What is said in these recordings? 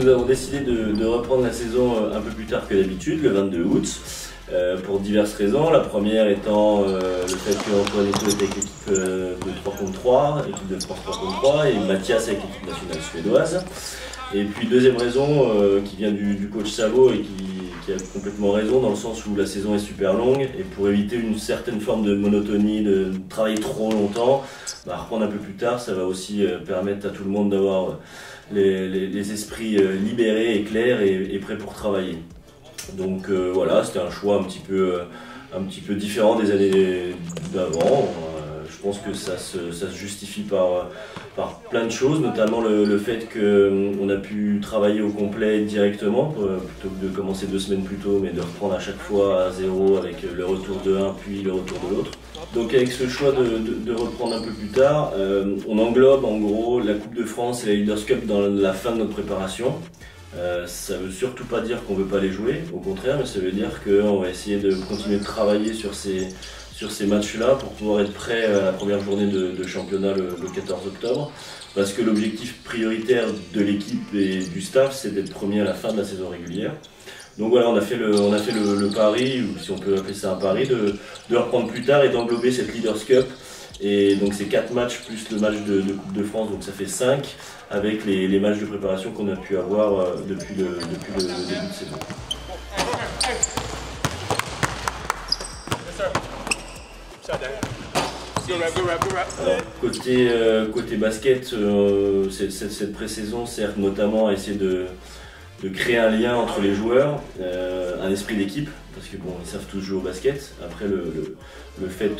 nous avons décidé de reprendre la saison un peu plus tard que d'habitude, le 22 août, pour diverses raisons. La première étant le fait qu'Antoine Eto était avec l'équipe de 3 contre 3, équipe de sport 3 contre 3, et Mathias avec l'équipe nationale suédoise. Et puis deuxième raison qui vient du coach Savo et qui a complètement raison dans le sens où la saison est super longue et pour éviter une certaine forme de monotonie, de travailler trop longtemps, reprendre un peu plus tard, ça va aussi permettre à tout le monde d'avoir les esprits libérés et clairs et prêts pour travailler. Donc voilà, c'était un choix un petit peu différent des années d'avant. Je pense que ça se justifie par plein de choses, notamment le fait qu'on a pu travailler au complet directement, plutôt que de commencer 2 semaines plus tôt, mais de reprendre à chaque fois à zéro avec le retour de l'un puis le retour de l'autre. Donc avec ce choix de reprendre un peu plus tard, on englobe en gros la Coupe de France et la Leaders Cup dans la fin de notre préparation. Ça veut surtout pas dire qu'on veut pas les jouer, au contraire, mais ça veut dire qu'on va essayer de continuer de travailler sur ces matchs-là pour pouvoir être prêt à la première journée de championnat le 14 octobre. Parce que l'objectif prioritaire de l'équipe et du staff, c'est d'être premier à la fin de la saison régulière. Donc voilà, on a fait le pari, ou si on peut appeler ça un pari, de reprendre plus tard et d'englober cette Leaders Cup. Et donc c'est 4 matchs plus le match de Coupe de France, donc ça fait 5 avec les matchs de préparation qu'on a pu avoir depuis le début de saison. Alors, côté basket, cette pré-saison sert notamment à essayer de créer un lien entre les joueurs, un esprit d'équipe, parce que bon, ils savent tous jouer au basket. Après, le fait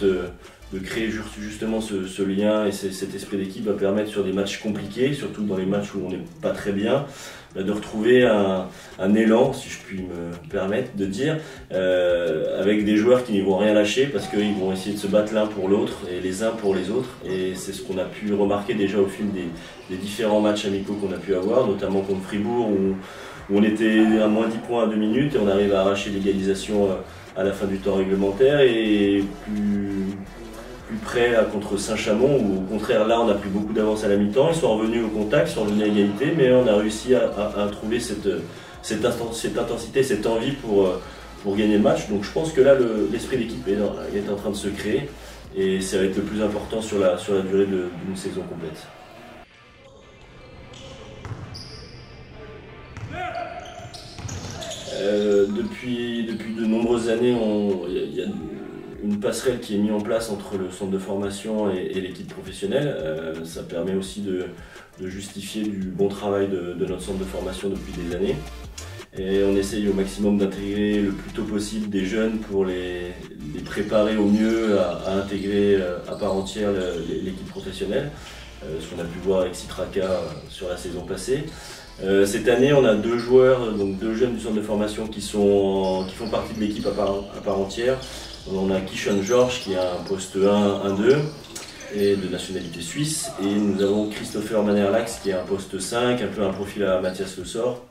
de créer justement ce lien et cet esprit d'équipe va permettre sur des matchs compliqués, surtout dans les matchs où on n'est pas très bien, de retrouver un élan, si je puis me permettre de dire, avec des joueurs qui ne vont rien lâcher parce qu'ils vont essayer de se battre l'un pour l'autre et les uns pour les autres. Et c'est ce qu'on a pu remarquer déjà au fil des différents matchs amicaux qu'on a pu avoir, notamment contre Fribourg où on était à moins 10 points à 2 minutes et on arrive à arracher l'égalisation à la fin du temps réglementaire et plus près contre Saint-Chamond où au contraire là on a pris beaucoup d'avance à la mi-temps, ils sont revenus au contact, ils sont revenus à égalité, mais on a réussi à trouver cette intensité, cette envie pour gagner le match. Donc je pense que là l'esprit d'équipe est en train de se créer et ça va être le plus important sur la durée d'une saison complète. Depuis de nombreuses années, il y a une passerelle qui est mise en place entre le centre de formation et l'équipe professionnelle. Ça permet aussi de justifier du bon travail de notre centre de formation depuis des années. Et on essaye au maximum d'intégrer le plus tôt possible des jeunes pour les préparer au mieux à intégrer à part entière l'équipe professionnelle. Ce qu'on a pu voir avec Citraca sur la saison passée. Cette année, on a 2 joueurs, donc 2 jeunes du centre de formation qui font partie de l'équipe à part entière. On a Kishon Georges qui a un poste 1-2 et de nationalité suisse. Et nous avons Christopher Manerlax qui a un poste 5, un peu un profil à Mathias Le Sort,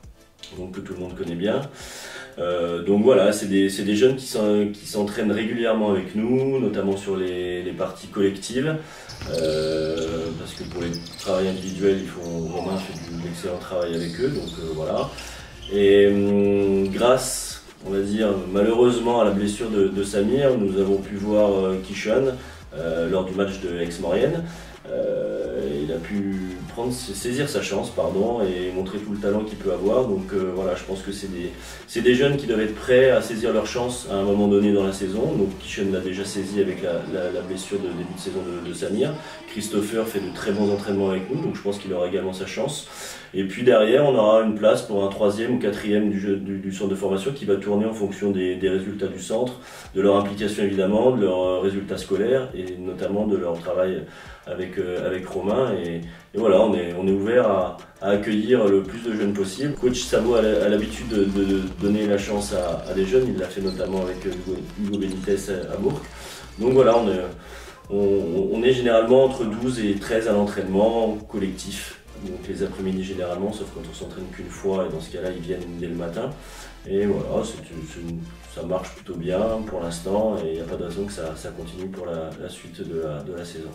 donc que tout le monde connaît bien. Donc voilà, c'est des jeunes qui s'entraînent régulièrement avec nous, notamment sur les parties collectives. Parce que pour les travails individuels, Romain fait de l'excellent travail avec eux, donc voilà. Et grâce, on va dire, malheureusement à la blessure de Samir, nous avons pu voir Kishon lors du match de Aix-Maurienne. Il a pu saisir sa chance et montrer tout le talent qu'il peut avoir. Donc voilà, je pense que c'est des jeunes qui doivent être prêts à saisir leur chance à un moment donné dans la saison. Donc Kishon l'a déjà saisi avec la blessure de début de saison de Samir. Christopher fait de très bons entraînements avec nous, donc je pense qu'il aura également sa chance. Et puis derrière, on aura une place pour un 3e ou 4e du centre de formation qui va tourner en fonction des résultats du centre, de leur implication évidemment, de leurs résultats scolaires et notamment de leur travail avec Romain. Et voilà, on est ouvert à accueillir le plus de jeunes possible. Coach Savo a l'habitude de donner la chance à des jeunes, il l'a fait notamment avec Hugo Benitez à Bourg. Donc voilà, on est généralement entre 12 et 13 à l'entraînement collectif. Donc les après-midi généralement, sauf quand on s'entraîne qu'une fois, et dans ce cas-là, ils viennent dès le matin. Et voilà, ça marche plutôt bien pour l'instant, et il n'y a pas de raison que ça continue pour la suite de la saison.